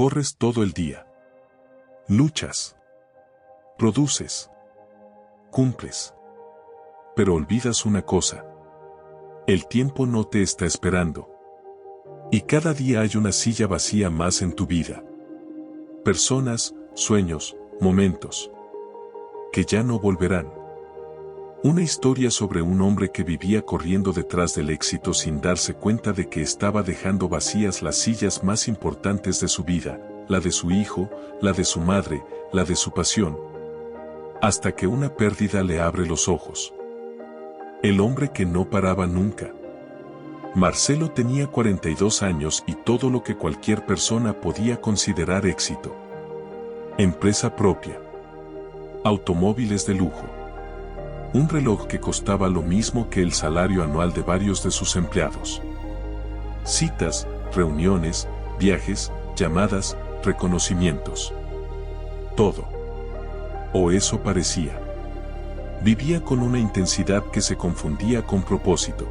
Corres todo el día. Luchas. Produces. Cumples. Pero olvidas una cosa. El tiempo no te está esperando. Y cada día hay una silla vacía más en tu vida. Personas, sueños, momentos. Que ya no volverán. Una historia sobre un hombre que vivía corriendo detrás del éxito sin darse cuenta de que estaba dejando vacías las sillas más importantes de su vida, la de su hijo, la de su madre, la de su pasión. Hasta que una pérdida le abre los ojos. El hombre que no paraba nunca. Marcelo tenía 42 años y todo lo que cualquier persona podía considerar éxito. Empresa propia. Automóviles de lujo. Un reloj que costaba lo mismo que el salario anual de varios de sus empleados. Citas, reuniones, viajes, llamadas, reconocimientos. Todo. O eso parecía. Vivía con una intensidad que se confundía con propósito.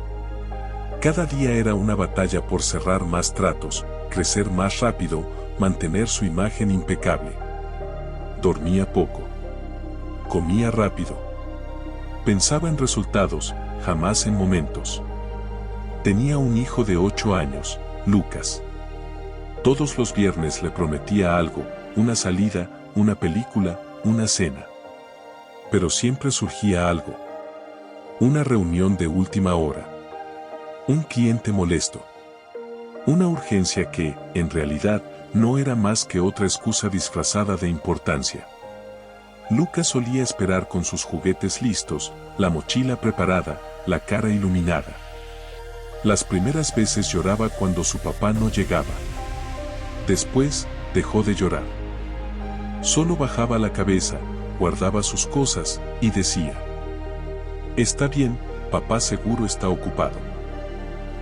Cada día era una batalla por cerrar más tratos, crecer más rápido, mantener su imagen impecable. Dormía poco. Comía rápido. Pensaba en resultados, jamás en momentos. Tenía un hijo de 8 años, Lucas. Todos los viernes le prometía algo, una salida, una película, una cena. Pero siempre surgía algo. Una reunión de última hora. Un cliente molesto. Una urgencia que, en realidad, no era más que otra excusa disfrazada de importancia. Lucas solía esperar con sus juguetes listos, la mochila preparada, la cara iluminada. Las primeras veces lloraba cuando su papá no llegaba. Después, dejó de llorar. Solo bajaba la cabeza, guardaba sus cosas, y decía: «Está bien, papá seguro está ocupado».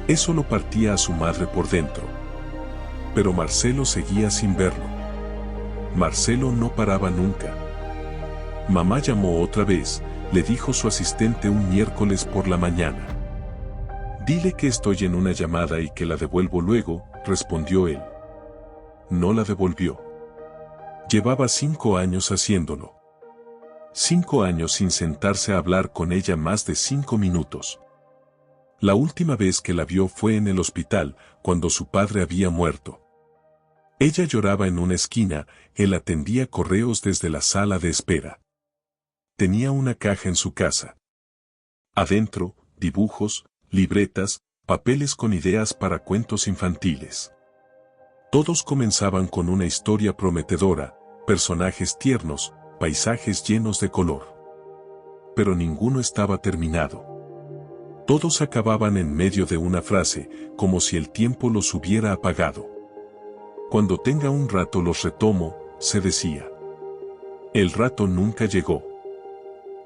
Eso lo partía a su madre por dentro. Pero Marcelo seguía sin verlo. Marcelo no paraba nunca. Mamá llamó otra vez, le dijo su asistente un miércoles por la mañana. «Dile que estoy en una llamada y que la devuelvo luego», respondió él. No la devolvió. Llevaba 5 años haciéndolo. 5 años sin sentarse a hablar con ella más de 5 minutos. La última vez que la vio fue en el hospital, cuando su padre había muerto. Ella lloraba en una esquina, él atendía correos desde la sala de espera. Tenía una caja en su casa. Adentro, dibujos, libretas, papeles con ideas para cuentos infantiles. Todos comenzaban con una historia prometedora, personajes tiernos, paisajes llenos de color. Pero ninguno estaba terminado. Todos acababan en medio de una frase, como si el tiempo los hubiera apagado. «Cuando tenga un rato los retomo», se decía. El rato nunca llegó.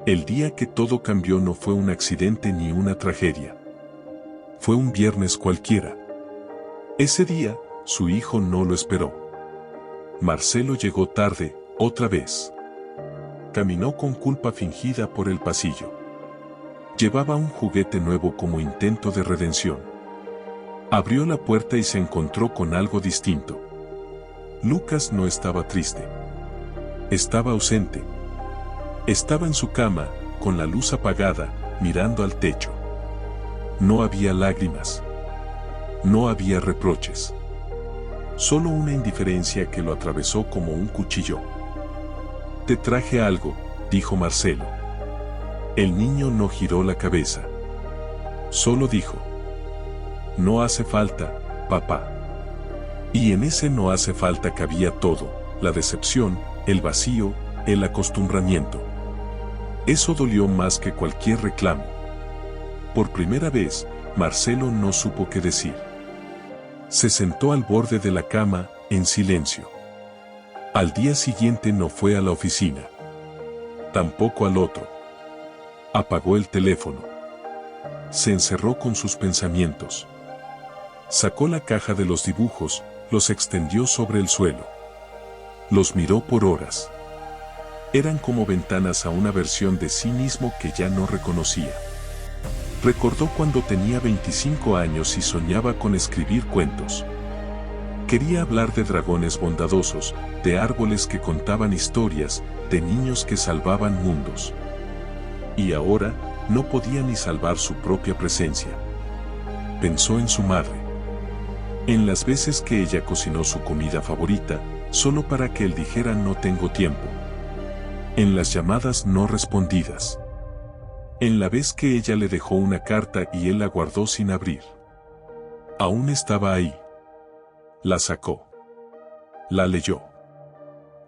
El día que todo cambió no fue un accidente ni una tragedia. Fue un viernes cualquiera. Ese día, su hijo no lo esperó. Marcelo llegó tarde, otra vez. Caminó con culpa fingida por el pasillo. Llevaba un juguete nuevo como intento de redención. Abrió la puerta y se encontró con algo distinto. Lucas no estaba triste. Estaba ausente. Estaba en su cama, con la luz apagada, mirando al techo. No había lágrimas. No había reproches. Solo una indiferencia que lo atravesó como un cuchillo. «Te traje algo», dijo Marcelo. El niño no giró la cabeza. Solo dijo: «No hace falta, papá». Y en ese no hace falta cabía todo: la decepción, el vacío, el acostumbramiento. Eso dolió más que cualquier reclamo. Por primera vez, Marcelo no supo qué decir. Se sentó al borde de la cama, en silencio. Al día siguiente no fue a la oficina. Tampoco al otro. Apagó el teléfono. Se encerró con sus pensamientos. Sacó la caja de los dibujos, los extendió sobre el suelo. Los miró por horas. Eran como ventanas a una versión de sí mismo que ya no reconocía. Recordó cuando tenía 25 años y soñaba con escribir cuentos. Quería hablar de dragones bondadosos, de árboles que contaban historias, de niños que salvaban mundos. Y ahora, no podía ni salvar su propia presencia. Pensó en su madre. En las veces que ella cocinó su comida favorita, solo para que él dijera no tengo tiempo. En las llamadas no respondidas. En la vez que ella le dejó una carta y él la guardó sin abrir. Aún estaba ahí. La sacó. La leyó.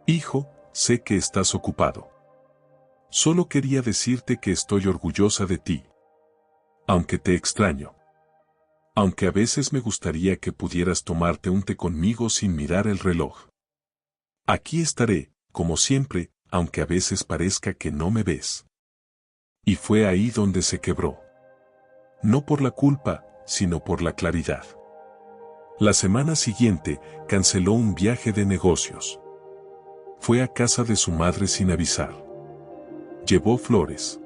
Hijo, sé que estás ocupado. Solo quería decirte que estoy orgullosa de ti. Aunque te extraño. Aunque a veces me gustaría que pudieras tomarte un té conmigo sin mirar el reloj. Aquí estaré, como siempre, aunque a veces parezca que no me ves. Y fue ahí donde se quebró. No por la culpa, sino por la claridad. La semana siguiente, canceló un viaje de negocios. Fue a casa de su madre sin avisar. Llevó flores.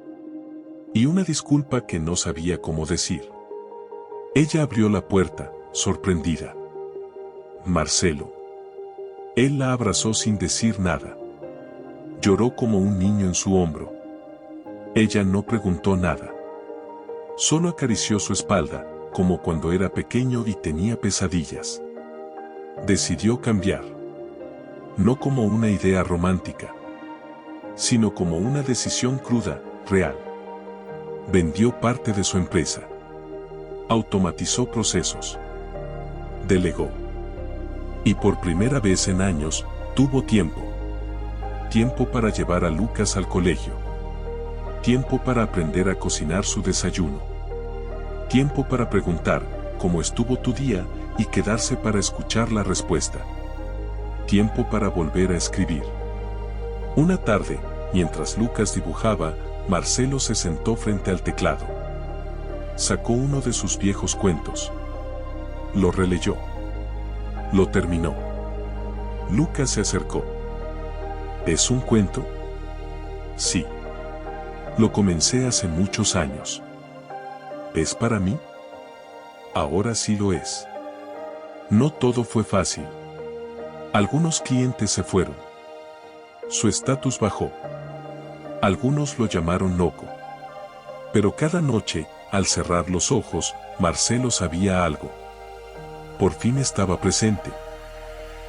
Y una disculpa que no sabía cómo decir. Ella abrió la puerta, sorprendida. Marcelo. Él la abrazó sin decir nada. Lloró como un niño en su hombro. Ella no preguntó nada. Solo acarició su espalda, como cuando era pequeño y tenía pesadillas. Decidió cambiar. No como una idea romántica, sino como una decisión cruda, real. Vendió parte de su empresa. Automatizó procesos. Delegó. Y por primera vez en años, tuvo tiempo. Tiempo para llevar a Lucas al colegio. Tiempo para aprender a cocinar su desayuno. Tiempo para preguntar, ¿cómo estuvo tu día? Y quedarse para escuchar la respuesta. Tiempo para volver a escribir. Una tarde, mientras Lucas dibujaba, Marcelo se sentó frente al teclado. Sacó uno de sus viejos cuentos. Lo releyó. Lo terminó. Lucas se acercó. ¿Es un cuento? Sí. Lo comencé hace muchos años. ¿Es para mí? Ahora sí lo es. No todo fue fácil. Algunos clientes se fueron. Su estatus bajó. Algunos lo llamaron loco. Pero cada noche, al cerrar los ojos, Marcelo sabía algo. Por fin estaba presente.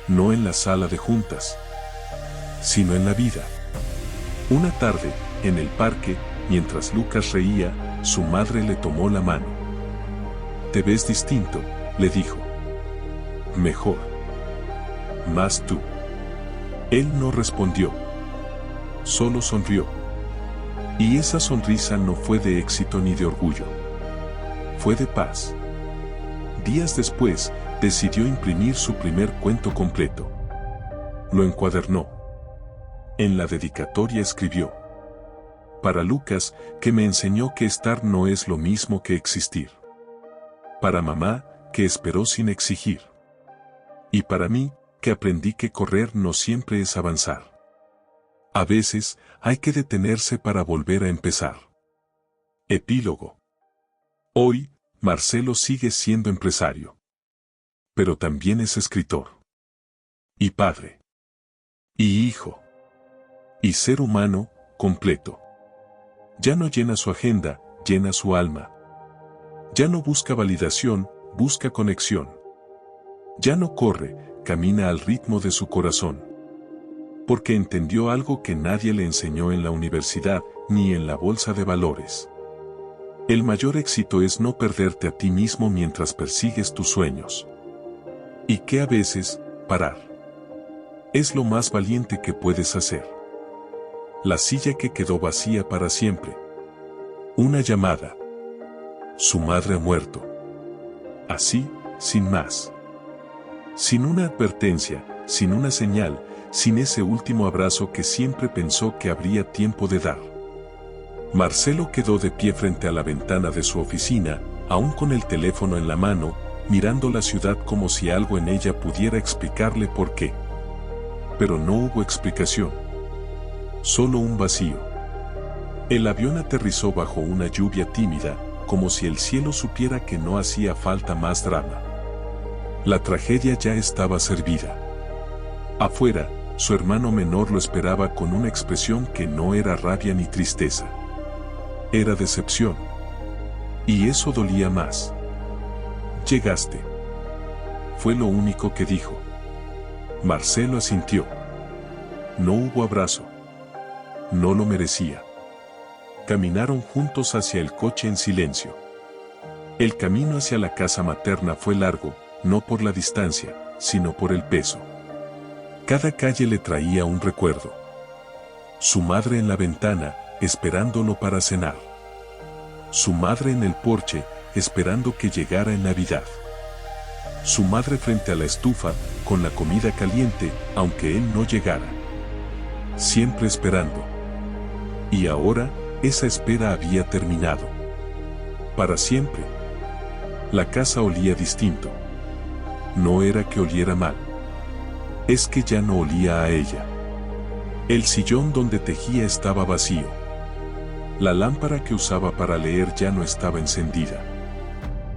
No en la sala de juntas, sino en la vida. Una tarde, en el parque, mientras Lucas reía, su madre le tomó la mano. «Te ves distinto», le dijo. «Mejor. Más tú». Él no respondió. Solo sonrió. Y esa sonrisa no fue de éxito ni de orgullo. Fue de paz. Días después, decidió imprimir su primer cuento completo. Lo encuadernó. En la dedicatoria escribió: «Para Lucas, que me enseñó que estar no es lo mismo que existir. Para mamá, que esperó sin exigir. Y para mí, que aprendí que correr no siempre es avanzar. A veces, hay que detenerse para volver a empezar». Epílogo. Hoy, Marcelo sigue siendo empresario. Pero también es escritor. Y padre. Y hijo. Y ser humano, completo. Ya no llena su agenda, llena su alma. Ya no busca validación, busca conexión. Ya no corre, camina al ritmo de su corazón. Porque entendió algo que nadie le enseñó en la universidad, ni en la bolsa de valores. El mayor éxito es no perderte a ti mismo mientras persigues tus sueños. Y que a veces, parar. Es lo más valiente que puedes hacer. La silla que quedó vacía para siempre. Una llamada. Su madre ha muerto. Así, sin más. Sin una advertencia, sin una señal, sin ese último abrazo que siempre pensó que habría tiempo de dar. Marcelo quedó de pie frente a la ventana de su oficina, aún con el teléfono en la mano, mirando la ciudad como si algo en ella pudiera explicarle por qué. Pero no hubo explicación. Solo un vacío. El avión aterrizó bajo una lluvia tímida, como si el cielo supiera que no hacía falta más drama. La tragedia ya estaba servida. Afuera, su hermano menor lo esperaba con una expresión que no era rabia ni tristeza. Era decepción. Y eso dolía más. «Llegaste». Fue lo único que dijo. Marcelo asintió. No hubo abrazo. No lo merecía. Caminaron juntos hacia el coche en silencio. El camino hacia la casa materna fue largo, no por la distancia, sino por el peso. Cada calle le traía un recuerdo. Su madre en la ventana, esperándolo para cenar. Su madre en el porche, esperando que llegara en Navidad. Su madre frente a la estufa, con la comida caliente, aunque él no llegara. Siempre esperando. Y ahora, esa espera había terminado. Para siempre. La casa olía distinto. No era que oliera mal. Es que ya no olía a ella. El sillón donde tejía estaba vacío. La lámpara que usaba para leer ya no estaba encendida.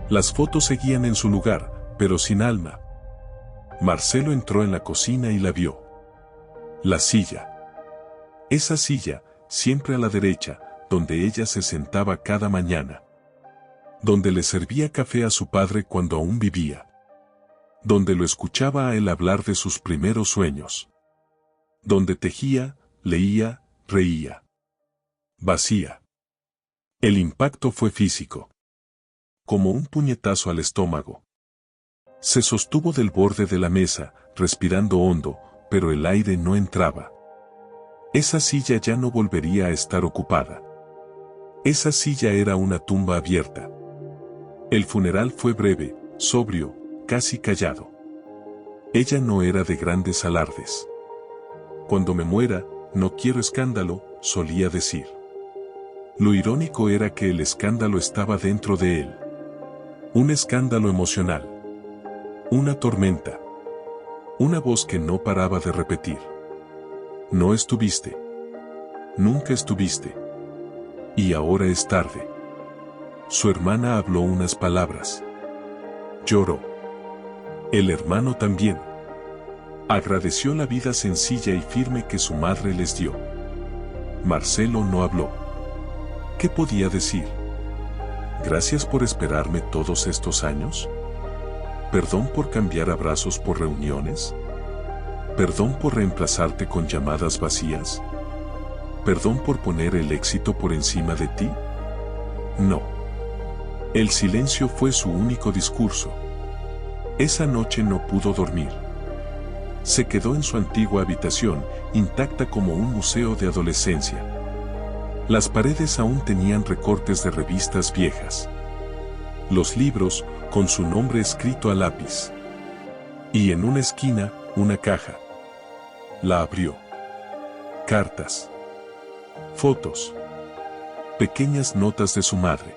Las fotos seguían en su lugar, pero sin alma. Marcelo entró en la cocina y la vio. La silla. Esa silla, siempre a la derecha, donde ella se sentaba cada mañana. Donde le servía café a su padre cuando aún vivía. Donde lo escuchaba a él hablar de sus primeros sueños. Donde tejía, leía, reía. Vacía. El impacto fue físico. Como un puñetazo al estómago. Se sostuvo del borde de la mesa, respirando hondo, pero el aire no entraba. Esa silla ya no volvería a estar ocupada. Esa silla era una tumba abierta. El funeral fue breve, sobrio, casi callado. Ella no era de grandes alardes. Cuando me muera, no quiero escándalo, solía decir. Lo irónico era que el escándalo estaba dentro de él. Un escándalo emocional. Una tormenta. Una voz que no paraba de repetir. No estuviste. Nunca estuviste. Y ahora es tarde. Su hermana habló unas palabras. Lloró. El hermano también. Agradeció la vida sencilla y firme que su madre les dio. Marcelo no habló. ¿Qué podía decir? ¿Gracias por esperarme todos estos años? ¿Perdón por cambiar abrazos por reuniones? ¿Perdón por reemplazarte con llamadas vacías? ¿Perdón por poner el éxito por encima de ti? No. El silencio fue su único discurso. Esa noche no pudo dormir. Se quedó en su antigua habitación, intacta como un museo de adolescencia. Las paredes aún tenían recortes de revistas viejas. Los libros, con su nombre escrito a lápiz. Y en una esquina, una caja. La abrió. Cartas. Fotos. Pequeñas notas de su madre.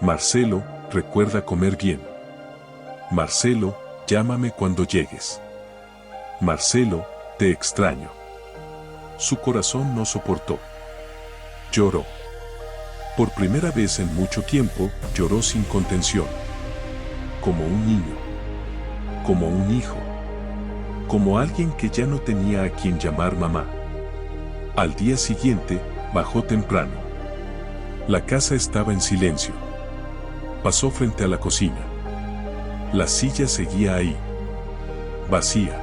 Marcelo, recuerda comer bien. Marcelo, llámame cuando llegues. Marcelo, te extraño. Su corazón no soportó. Lloró. Por primera vez en mucho tiempo, lloró sin contención. Como un niño. Como un hijo. Como alguien que ya no tenía a quien llamar mamá. Al día siguiente, bajó temprano. La casa estaba en silencio. Pasó frente a la cocina. La silla seguía ahí. Vacía.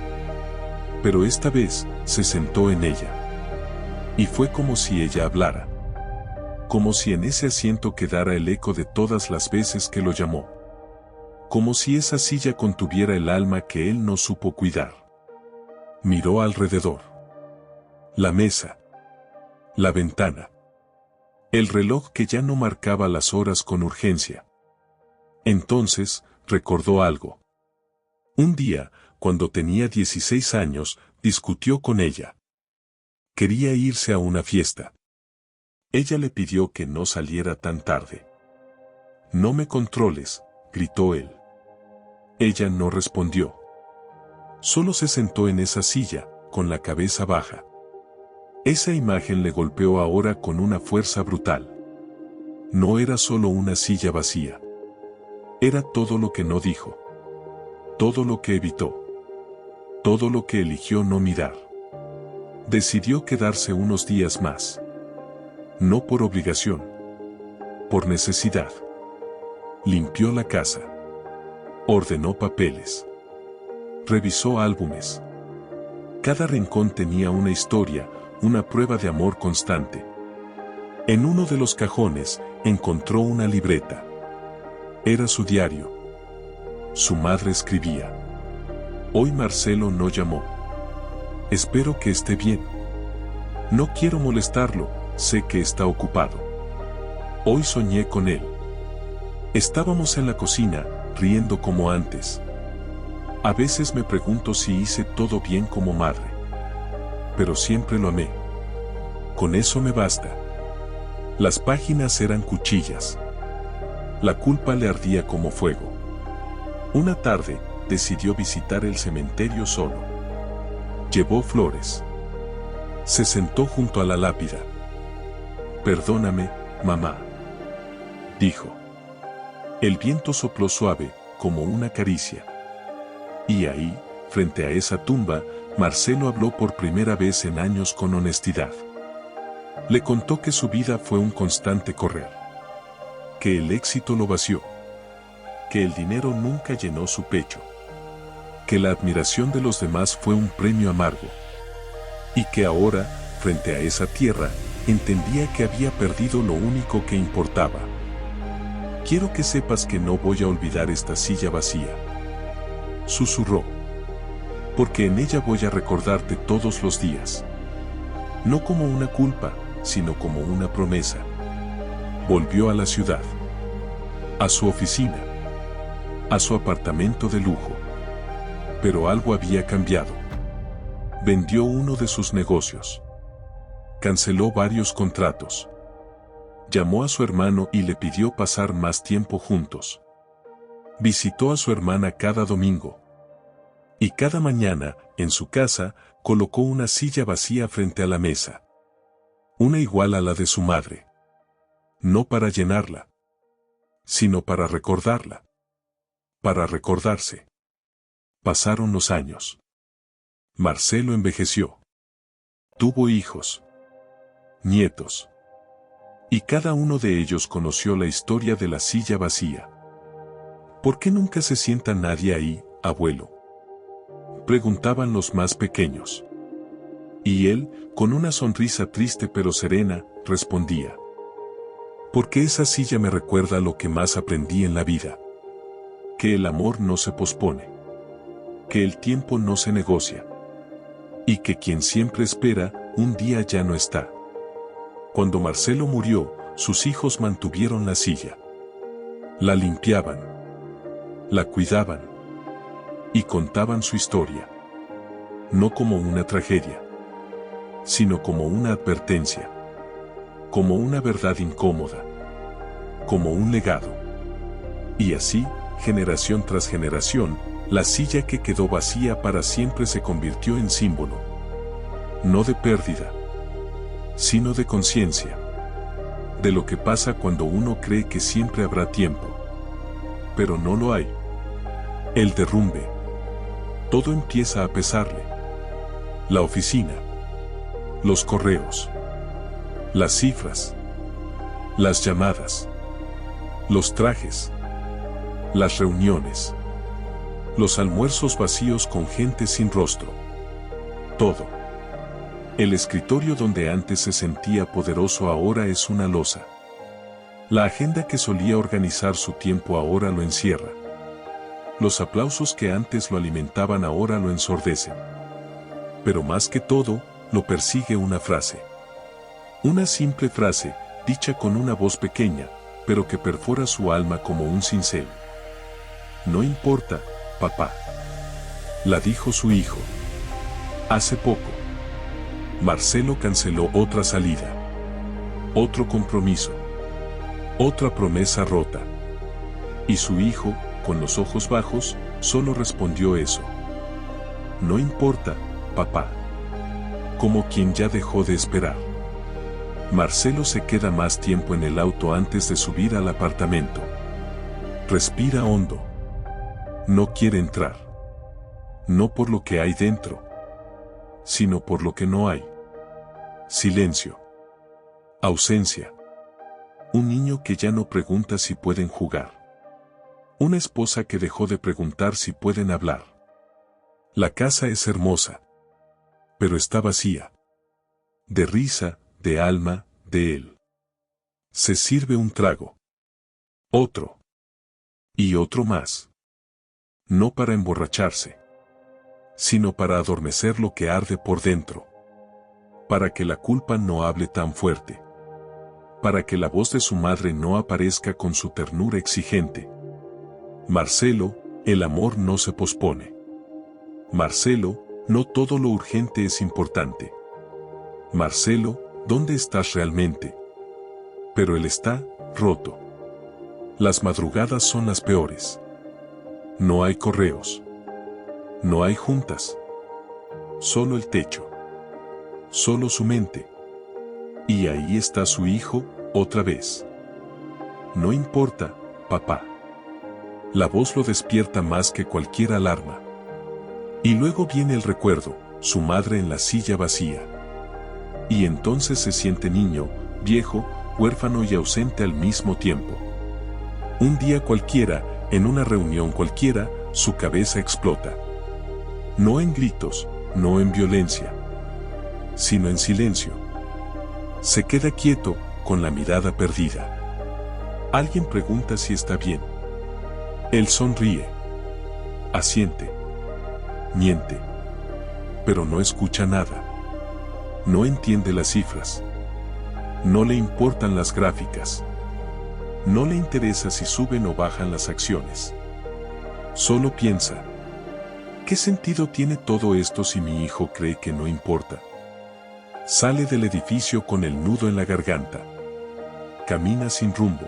Pero esta vez, se sentó en ella. Y fue como si ella hablara. Como si en ese asiento quedara el eco de todas las veces que lo llamó. Como si esa silla contuviera el alma que él no supo cuidar. Miró alrededor. La mesa. La ventana. El reloj que ya no marcaba las horas con urgencia. Entonces, recordó algo. Un día, cuando tenía 16 años, discutió con ella. Quería irse a una fiesta. Ella le pidió que no saliera tan tarde. No me controles, gritó él. Ella no respondió. Solo se sentó en esa silla, con la cabeza baja. Esa imagen le golpeó ahora con una fuerza brutal. No era solo una silla vacía. Era todo lo que no dijo. todo lo que evitó, todo lo que eligió no mirar. Decidió quedarse unos días más. No por obligación, por necesidad. Limpió la casa. Ordenó papeles. Revisó álbumes. Cada rincón tenía una historia, una prueba de amor constante. En uno de los cajones encontró una libreta. Era su diario. Su madre escribía: hoy Marcelo no llamó. Espero que esté bien. No quiero molestarlo, sé que está ocupado. Hoy soñé con él. Estábamos en la cocina, riendo como antes. A veces me pregunto si hice todo bien como madre. Pero siempre lo amé. Con eso me basta. Las páginas eran cuchillas. La culpa le ardía como fuego. Una tarde, decidió visitar el cementerio solo. Llevó flores. Se sentó junto a la lápida. Perdóname, mamá, dijo. El viento sopló suave, como una caricia. Y ahí, frente a esa tumba, Marcelo habló por primera vez en años con honestidad. Le contó que su vida fue un constante correr. Que el éxito lo vació. Que el dinero nunca llenó su pecho. Que la admiración de los demás fue un premio amargo. Y que ahora, frente a esa tierra, entendía que había perdido lo único que importaba. Quiero que sepas que no voy a olvidar esta silla vacía, susurró. Porque en ella voy a recordarte todos los días. No como una culpa, sino como una promesa. Volvió a la ciudad. A su oficina. A su apartamento de lujo. Pero algo había cambiado. Vendió uno de sus negocios. Canceló varios contratos. Llamó a su hermano y le pidió pasar más tiempo juntos. Visitó a su hermana cada domingo. Y cada mañana, en su casa, colocó una silla vacía frente a la mesa. Una igual a la de su madre. No para llenarla, sino para recordarla. Para recordarse. Pasaron los años. Marcelo envejeció. Tuvo hijos. Nietos. Y cada uno de ellos conoció la historia de la silla vacía. ¿Por qué nunca se sienta nadie ahí, abuelo?, preguntaban los más pequeños. Y él, con una sonrisa triste pero serena, respondía: porque esa silla me recuerda lo que más aprendí en la vida. Que el amor no se pospone. Que el tiempo no se negocia. Y que quien siempre espera, un día ya no está. Cuando Marcelo murió, sus hijos mantuvieron la silla. La limpiaban. La cuidaban. Y contaban su historia. No como una tragedia, sino como una advertencia. Como una verdad incómoda. Como un legado. Y así, generación tras generación, la silla que quedó vacía para siempre se convirtió en símbolo. No de pérdida, sino de conciencia. De lo que pasa cuando uno cree que siempre habrá tiempo. Pero no lo hay. El derrumbe. Todo empieza a pesarle. La oficina. Los correos. Las cifras. Las llamadas. Los trajes. Las reuniones. Los almuerzos vacíos con gente sin rostro. Todo. El escritorio donde antes se sentía poderoso ahora es una losa. La agenda que solía organizar su tiempo ahora lo encierra. Los aplausos que antes lo alimentaban ahora lo ensordecen. Pero más que todo, lo persigue una frase. Una simple frase, dicha con una voz pequeña, pero que perfora su alma como un cincel. No importa, papá. La dijo su hijo. Hace poco. Marcelo canceló otra salida. Otro compromiso. Otra promesa rota. Y su hijo, con los ojos bajos, solo respondió eso. No importa, papá. Como quien ya dejó de esperar. Marcelo se queda más tiempo en el auto antes de subir al apartamento. Respira hondo. No quiere entrar. No por lo que hay dentro, sino por lo que no hay. Silencio. Ausencia. Un niño que ya no pregunta si pueden jugar. Una esposa que dejó de preguntar si pueden hablar. La casa es hermosa, pero está vacía. De risa, de alma, de él. Se sirve un trago. Otro. Y otro más. No para emborracharse, sino para adormecer lo que arde por dentro. Para que la culpa no hable tan fuerte. Para que la voz de su madre no aparezca con su ternura exigente. Marcelo, el amor no se pospone. Marcelo, no todo lo urgente es importante. Marcelo, ¿dónde estás realmente? Pero él está roto. Las madrugadas son las peores. No hay correos. No hay juntas. Solo el techo. Solo su mente. Y ahí está su hijo, otra vez. No importa, papá. La voz lo despierta más que cualquier alarma. Y luego viene el recuerdo, su madre en la silla vacía. Y entonces se siente niño, viejo, huérfano y ausente al mismo tiempo. Un día cualquiera, en una reunión cualquiera, su cabeza explota. No en gritos, no en violencia, sino en silencio. Se queda quieto, con la mirada perdida. Alguien pregunta si está bien. Él sonríe. Asiente. Miente. Pero no escucha nada. No entiende las cifras. No le importan las gráficas. No le interesa si suben o bajan las acciones. Solo piensa. ¿Qué sentido tiene todo esto si mi hijo cree que no importa? Sale del edificio con el nudo en la garganta. Camina sin rumbo.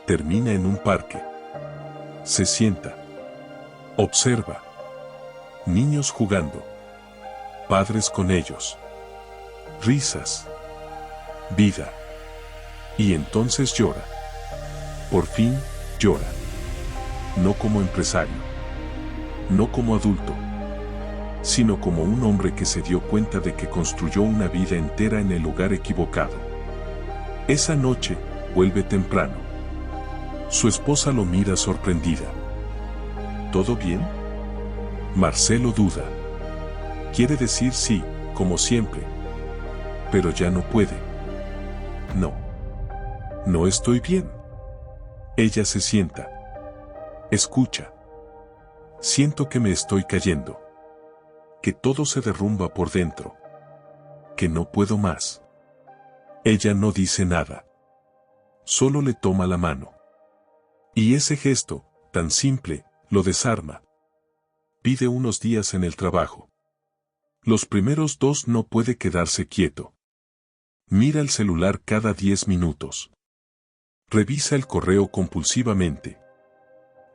Termina en un parque. Se sienta. Observa. Niños jugando. Padres con ellos. Risas. Vida. Y entonces llora. Por fin, llora. No como empresario. No como adulto. Sino como un hombre que se dio cuenta de que construyó una vida entera en el lugar equivocado. Esa noche, vuelve temprano. Su esposa lo mira sorprendida. ¿Todo bien? Marcelo duda. Quiere decir sí, como siempre. Pero ya no puede. No. No estoy bien. Ella se sienta. Escucha. Siento que me estoy cayendo. Que todo se derrumba por dentro. Que no puedo más. Ella no dice nada. Solo le toma la mano. Y ese gesto, tan simple, lo desarma. Pide unos días en el trabajo. Los primeros 2 no puede quedarse quieto. Mira el celular cada 10 minutos. Revisa el correo compulsivamente.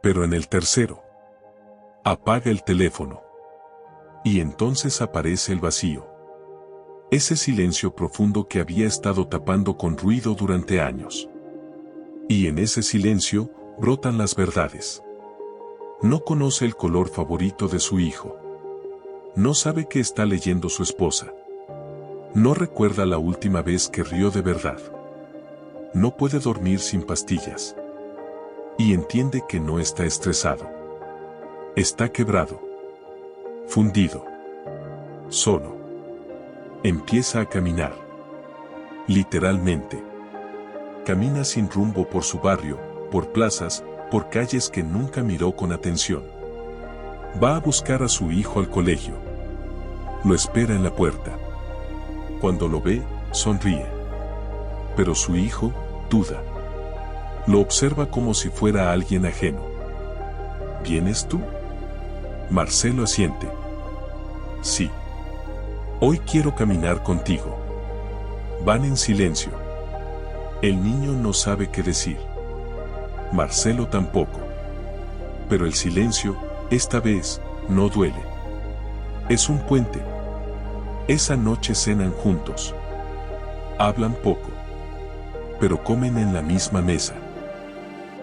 Pero en el tercero, apaga el teléfono. Y entonces aparece el vacío. Ese silencio profundo que había estado tapando con ruido durante años. Y en ese silencio, brotan las verdades. No conoce el color favorito de su hijo. No sabe qué está leyendo su esposa. No recuerda la última vez que rió de verdad. No puede dormir sin pastillas. Y entiende que no está estresado. Está quebrado. Fundido. Solo. Empieza a caminar. Literalmente. Camina sin rumbo por su barrio, por plazas, por calles que nunca miró con atención. Va a buscar a su hijo al colegio. Lo espera en la puerta. Cuando lo ve, sonríe. Pero su hijo, duda. Lo observa como si fuera alguien ajeno. ¿Vienes tú? Marcelo asiente. Sí. Hoy quiero caminar contigo. Van en silencio. El niño no sabe qué decir. Marcelo tampoco. Pero el silencio, esta vez, no duele. Es un puente. Esa noche cenan juntos. Hablan poco. Pero comen en la misma mesa.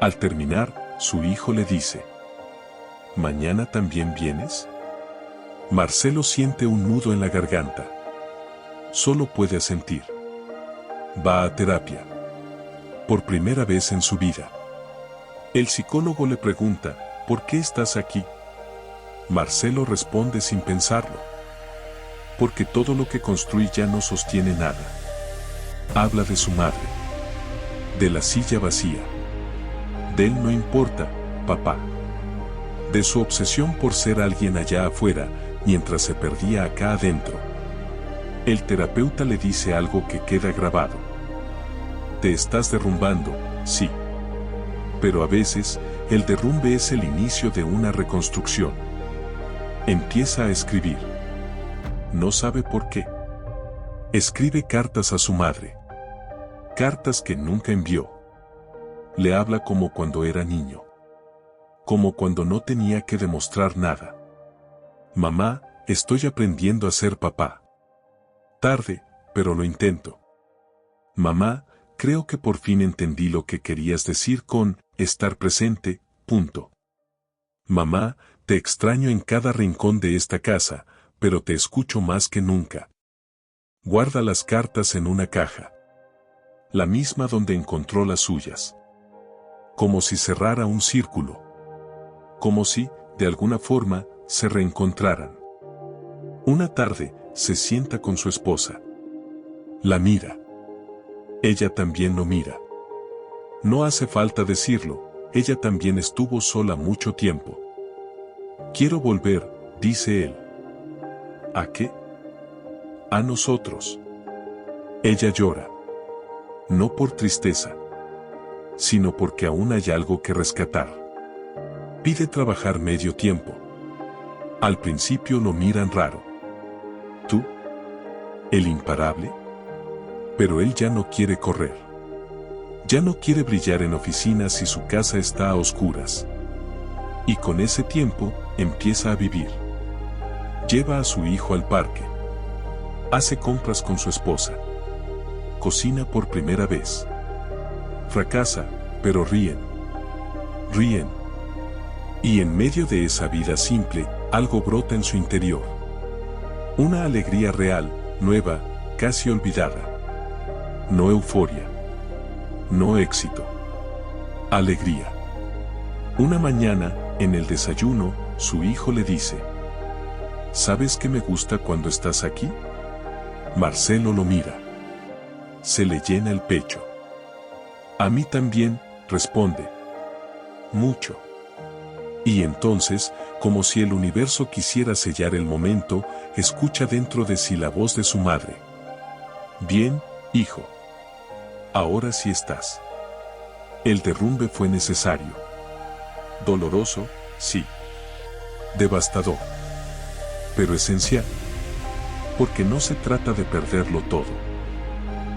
Al terminar, su hijo le dice: ¿Mañana también vienes? Marcelo siente un nudo en la garganta. Solo puede asentir. Va a terapia. Por primera vez en su vida. El psicólogo le pregunta, ¿por qué estás aquí? Marcelo responde sin pensarlo. Porque todo lo que construí ya no sostiene nada. Habla de su madre. De la silla vacía. De él no importa, papá. De su obsesión por ser alguien allá afuera, mientras se perdía acá adentro. El terapeuta le dice algo que queda grabado. Te estás derrumbando, sí. Pero a veces, el derrumbe es el inicio de una reconstrucción. Empieza a escribir. No sabe por qué. Escribe cartas a su madre. Cartas que nunca envió. Le habla como cuando era niño. Como cuando no tenía que demostrar nada. Mamá, estoy aprendiendo a ser papá. Tarde, pero lo intento. Mamá, creo que por fin entendí lo que querías decir con estar presente, punto. Mamá, te extraño en cada rincón de esta casa, pero te escucho más que nunca. Guarda las cartas en una caja. La misma donde encontró las suyas. Como si cerrara un círculo. Como si, de alguna forma, se reencontraran. Una tarde, se sienta con su esposa. La mira. Ella también lo mira. No hace falta decirlo, ella también estuvo sola mucho tiempo. Quiero volver, dice él. ¿A qué? A nosotros. Ella llora. No por tristeza, sino porque aún hay algo que rescatar. Pide trabajar medio tiempo. Al principio lo miran raro. ¿Tú? ¿El imparable? Pero él ya no quiere correr. Ya no quiere brillar en oficinas y su casa está a oscuras. Y con ese tiempo, empieza a vivir. Lleva a su hijo al parque. Hace compras con su esposa. Cocina por primera vez. Fracasa, pero ríen. Ríen. Y en medio de esa vida simple, algo brota en su interior. Una alegría real, nueva, casi olvidada. No euforia. No éxito. Alegría. Una mañana, en el desayuno, su hijo le dice: ¿sabes qué me gusta cuando estás aquí? Marcelo lo mira. Se le llena el pecho. A mí también, responde. Mucho. Y entonces, como si el universo quisiera sellar el momento, escucha dentro de sí la voz de su madre. Bien, hijo. Ahora sí estás. El derrumbe fue necesario. Doloroso, sí. Devastador. Pero esencial. Porque no se trata de perderlo todo.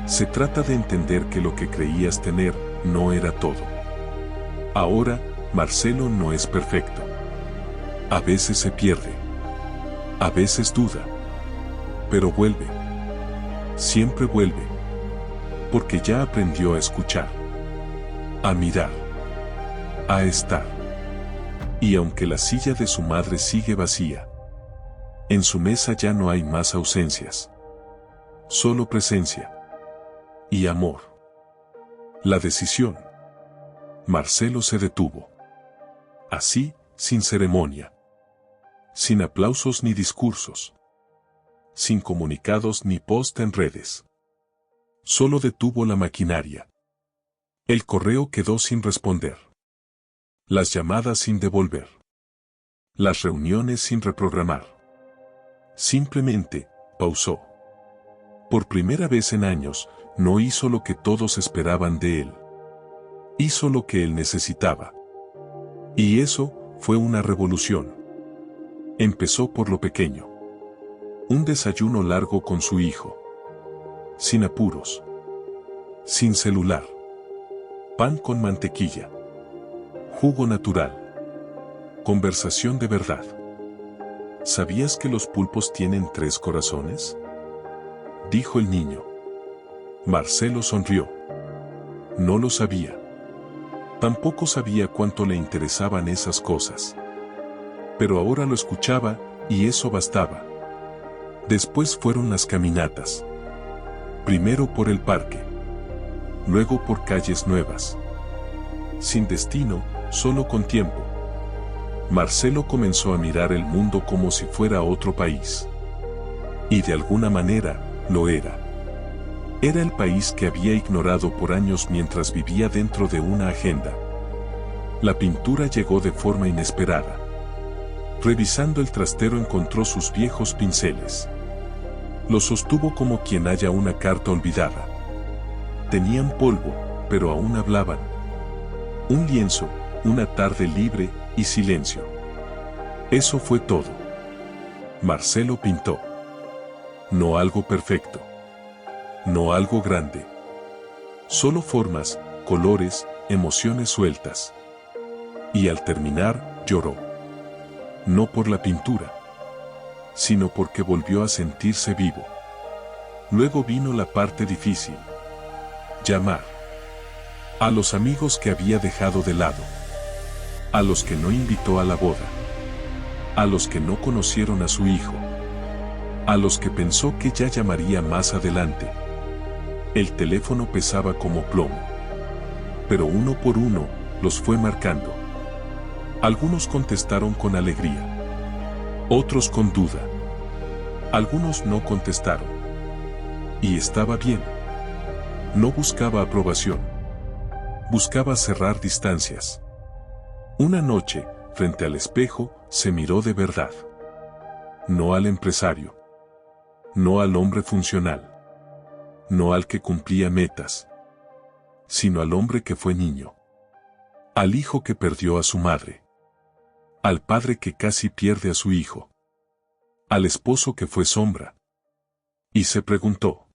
Se trata de entender que lo que creías tener no era todo. Ahora, Marcelo no es perfecto. A veces se pierde. A veces duda. Pero vuelve. Siempre vuelve. Porque ya aprendió a escuchar. A mirar. A estar. Y aunque la silla de su madre sigue vacía, en su mesa ya no hay más ausencias. Solo presencia. Y amor. La decisión. Marcelo se detuvo. Así, sin ceremonia. Sin aplausos ni discursos. Sin comunicados ni post en redes. Solo detuvo la maquinaria. El correo quedó sin responder. Las llamadas sin devolver. Las reuniones sin reprogramar. Simplemente, pausó. Por primera vez en años, no hizo lo que todos esperaban de él. Hizo lo que él necesitaba. Y eso fue una revolución. Empezó por lo pequeño. Un desayuno largo con su hijo. Sin apuros. Sin celular. Pan con mantequilla. Jugo natural. Conversación de verdad. ¿Sabías que los pulpos tienen 3 corazones? Dijo el niño. Marcelo sonrió. No lo sabía. Tampoco sabía cuánto le interesaban esas cosas. Pero ahora lo escuchaba, y eso bastaba. Después fueron las caminatas. Primero por el parque. Luego por calles nuevas. Sin destino, solo con tiempo. Marcelo comenzó a mirar el mundo como si fuera otro país. Y de alguna manera, lo era. Era el país que había ignorado por años mientras vivía dentro de una agenda. La pintura llegó de forma inesperada. Revisando el trastero encontró sus viejos pinceles. Los sostuvo como quien halla una carta olvidada. Tenían polvo, pero aún hablaban. Un lienzo, una tarde libre y silencio. Eso fue todo. Marcelo pintó. No algo perfecto. No algo grande. Solo formas, colores, emociones sueltas. Y al terminar, lloró. No por la pintura, sino porque volvió a sentirse vivo. Luego vino la parte difícil. Llamar. A los amigos que había dejado de lado. A los que no invitó a la boda. A los que no conocieron a su hijo. A los que pensó que ya llamaría más adelante. El teléfono pesaba como plomo. Pero uno por uno, los fue marcando. Algunos contestaron con alegría. Otros con duda. Algunos no contestaron. Y estaba bien. No buscaba aprobación. Buscaba cerrar distancias. Una noche, frente al espejo, se miró de verdad. No al empresario. No al hombre funcional. No al que cumplía metas. Sino al hombre que fue niño. Al hijo que perdió a su madre. Al padre que casi pierde a su hijo. Al esposo que fue sombra. Y se preguntó: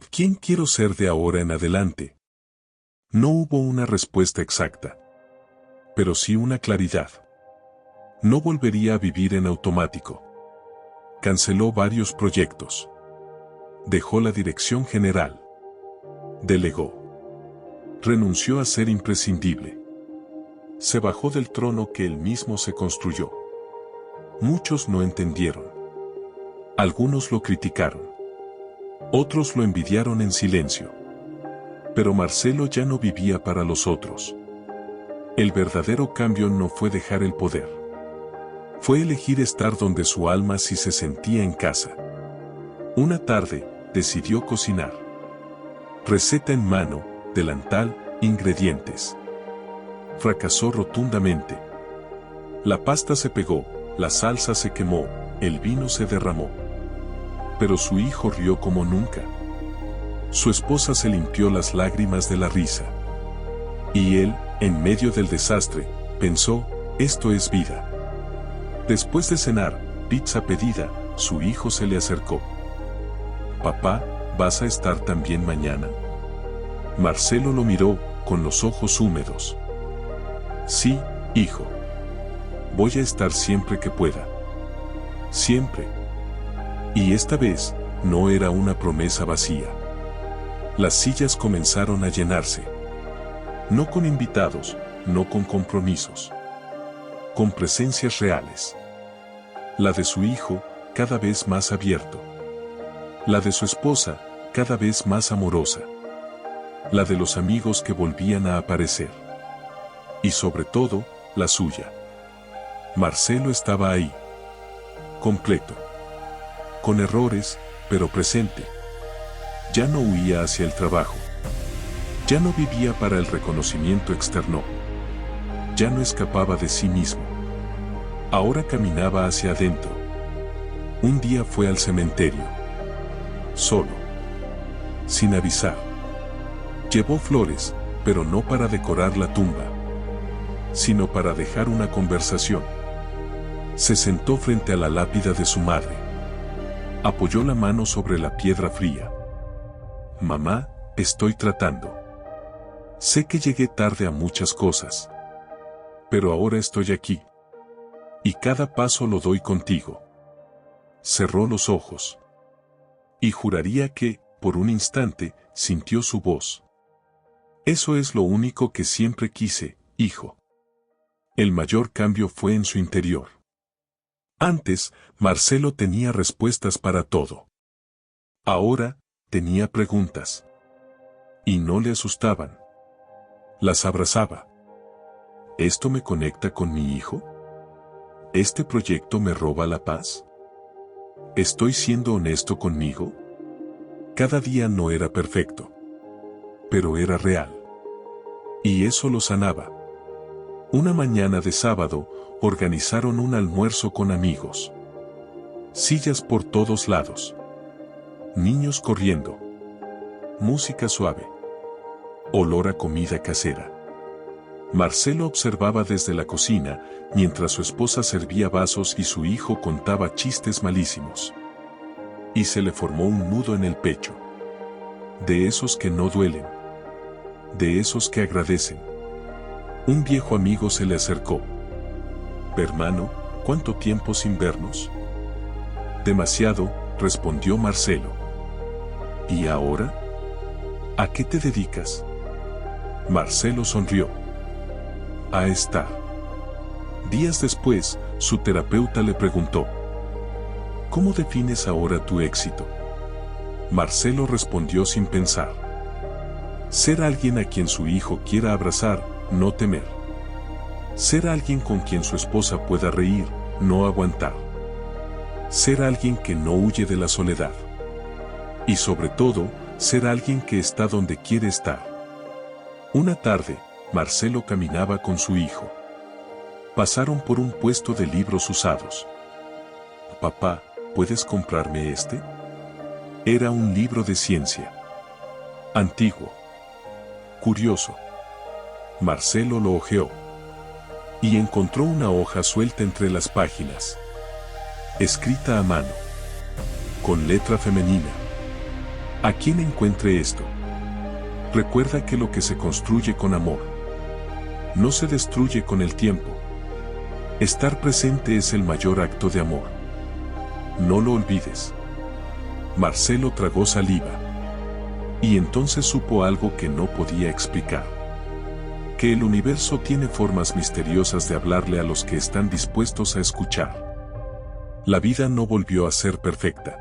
¿quién quiero ser de ahora en adelante? No hubo una respuesta exacta. Pero sí una claridad. No volvería a vivir en automático. Canceló varios proyectos. Dejó la dirección general. Delegó. Renunció a ser imprescindible. Se bajó del trono que él mismo se construyó. Muchos no entendieron. Algunos lo criticaron. Otros lo envidiaron en silencio. Pero Marcelo ya no vivía para los otros. El verdadero cambio no fue dejar el poder. Fue elegir estar donde su alma sí se sentía en casa. Una tarde, decidió cocinar. Receta en mano, delantal, ingredientes. Fracasó rotundamente. La pasta se pegó, la salsa se quemó, el vino se derramó. Pero su hijo rió como nunca. Su esposa se limpió las lágrimas de la risa. Y él, en medio del desastre, pensó: esto es vida. Después de cenar, pizza pedida, su hijo se le acercó. Papá, ¿vas a estar también mañana? Marcelo lo miró, con los ojos húmedos. Sí, hijo. Voy a estar siempre que pueda. Siempre. Y esta vez, no era una promesa vacía. Las sillas comenzaron a llenarse. No con invitados, no con compromisos. Con presencias reales. La de su hijo, cada vez más abierto. La de su esposa, cada vez más amorosa. La de los amigos que volvían a aparecer. Y sobre todo, la suya. Marcelo estaba ahí. Completo. Con errores, pero presente. Ya no huía hacia el trabajo. Ya no vivía para el reconocimiento externo. Ya no escapaba de sí mismo. Ahora caminaba hacia adentro. Un día fue al cementerio. Solo. Sin avisar. Llevó flores, pero no para decorar la tumba, sino para dejar una conversación. Se sentó frente a la lápida de su madre. Apoyó la mano sobre la piedra fría. Mamá, estoy tratando. Sé que llegué tarde a muchas cosas. Pero ahora estoy aquí. Y cada paso lo doy contigo. Cerró los ojos. Y juraría que, por un instante, sintió su voz. Eso es lo único que siempre quise, hijo. El mayor cambio fue en su interior. Antes, Marcelo tenía respuestas para todo. Ahora, tenía preguntas. Y no le asustaban. Las abrazaba. ¿Esto me conecta con mi hijo? ¿Este proyecto me roba la paz? ¿Estoy siendo honesto conmigo? Cada día no era perfecto. Pero era real. Y eso lo sanaba. Una mañana de sábado, organizaron un almuerzo con amigos. Sillas por todos lados. Niños corriendo. Música suave. Olor a comida casera. Marcelo observaba desde la cocina, mientras su esposa servía vasos y su hijo contaba chistes malísimos. Y se le formó un nudo en el pecho. De esos que no duelen. De esos que agradecen. Un viejo amigo se le acercó. «Hermano, ¿cuánto tiempo sin vernos?» «Demasiado», respondió Marcelo. «¿Y ahora? ¿A qué te dedicas?» Marcelo sonrió. «A estar». Días después, su terapeuta le preguntó: «¿Cómo defines ahora tu éxito?» Marcelo respondió sin pensar: «Ser alguien a quien su hijo quiera abrazar, no temer. Ser alguien con quien su esposa pueda reír, no aguantar. Ser alguien que no huye de la soledad. Y sobre todo, ser alguien que está donde quiere estar». Una tarde, Marcelo caminaba con su hijo. Pasaron por un puesto de libros usados. «Papá, ¿puedes comprarme este?» Era un libro de ciencia. Antiguo. Curioso. Marcelo lo hojeó. Y encontró una hoja suelta entre las páginas. Escrita a mano. Con letra femenina. «A quien encuentre esto. Recuerda que lo que se construye con amor no se destruye con el tiempo. Estar presente es el mayor acto de amor. No lo olvides». Marcelo tragó saliva. Y entonces supo algo que no podía explicar. Que el universo tiene formas misteriosas de hablarle a los que están dispuestos a escuchar. La vida no volvió a ser perfecta.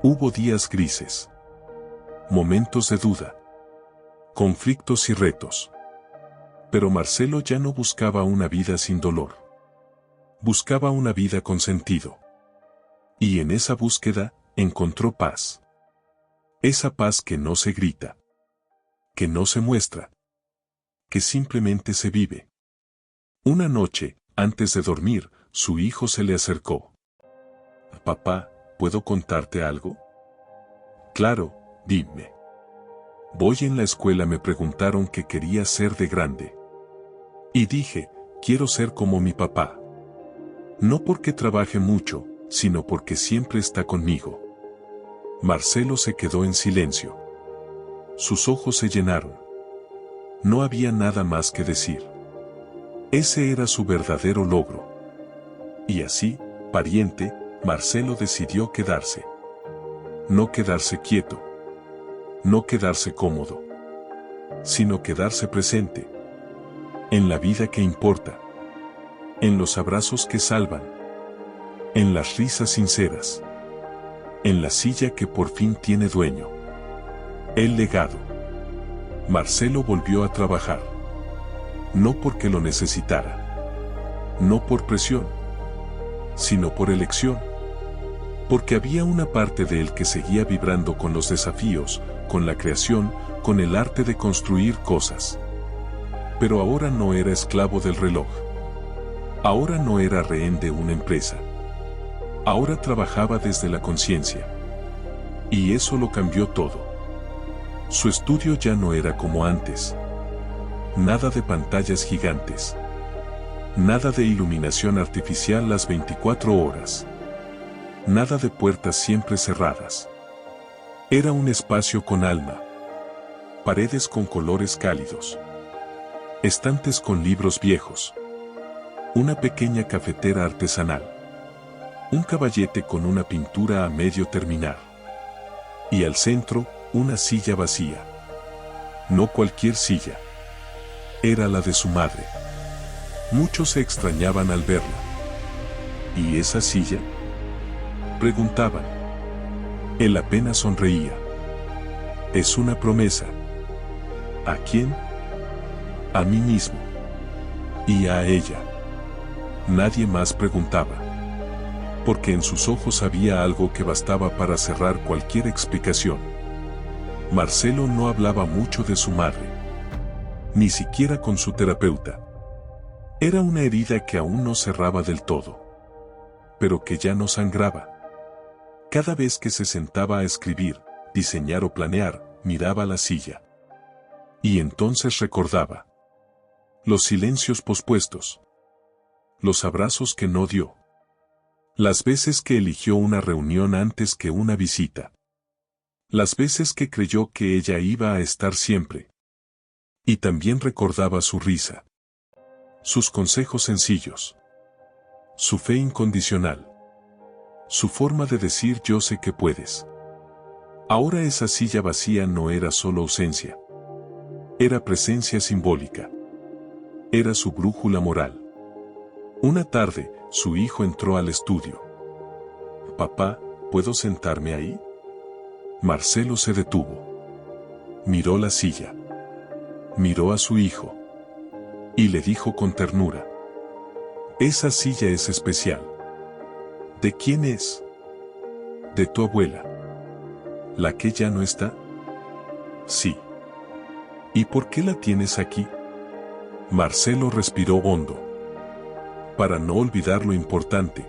Hubo días grises. Momentos de duda. Conflictos y retos. Pero Marcelo ya no buscaba una vida sin dolor. Buscaba una vida con sentido. Y en esa búsqueda, encontró paz. Esa paz que no se grita. Que no se muestra. Que simplemente se vive. Una noche, antes de dormir, su hijo se le acercó. «Papá, ¿puedo contarte algo?» «Claro, dime». «Voy en la escuela, me preguntaron qué quería ser de grande. Y dije, quiero ser como mi papá. No porque trabaje mucho, sino porque siempre está conmigo». Marcelo se quedó en silencio. Sus ojos se llenaron. No había nada más que decir. Ese era su verdadero logro. Y así, pariente, Marcelo decidió quedarse. No quedarse quieto. No quedarse cómodo. Sino quedarse presente. En la vida que importa. En los abrazos que salvan. En las risas sinceras. En la silla que por fin tiene dueño. El legado. Marcelo volvió a trabajar. No porque lo necesitara. No por presión. Sino por elección. Porque había una parte de él que seguía vibrando con los desafíos, con la creación, con el arte de construir cosas. Pero ahora no era esclavo del reloj. Ahora no era rehén de una empresa. Ahora trabajaba desde la conciencia. Y eso lo cambió todo. Su estudio ya no era como antes. Nada de pantallas gigantes. Nada de iluminación artificial las 24 horas. Nada de puertas siempre cerradas. Era un espacio con alma. Paredes con colores cálidos. Estantes con libros viejos. Una pequeña cafetera artesanal. Un caballete con una pintura a medio terminar. Y al centro, una silla vacía. No cualquier silla. Era la de su madre. Muchos se extrañaban al verla. ¿Y esa silla?, preguntaban. Él apenas sonreía. Es una promesa. ¿A quién? A mí mismo. Y a ella. Nadie más preguntaba. Porque en sus ojos había algo que bastaba para cerrar cualquier explicación. Marcelo no hablaba mucho de su madre. Ni siquiera con su terapeuta. Era una herida que aún no cerraba del todo. Pero que ya no sangraba. Cada vez que se sentaba a escribir, diseñar o planear, miraba la silla. Y entonces recordaba. Los silencios pospuestos. Los abrazos que no dio. Las veces que eligió una reunión antes que una visita. Las veces que creyó que ella iba a estar siempre. Y también recordaba su risa. Sus consejos sencillos. Su fe incondicional. Su forma de decir yo sé que puedes. Ahora esa silla vacía no era solo ausencia. Era presencia simbólica. Era su brújula moral. Una tarde, su hijo entró al estudio. Papá, ¿puedo sentarme ahí? Marcelo se detuvo. Miró la silla. Miró a su hijo. Y le dijo con ternura. Esa silla es especial. ¿De quién es? De tu abuela. ¿La que ya no está? Sí. ¿Y por qué la tienes aquí? Marcelo respiró hondo. Para no olvidar lo importante.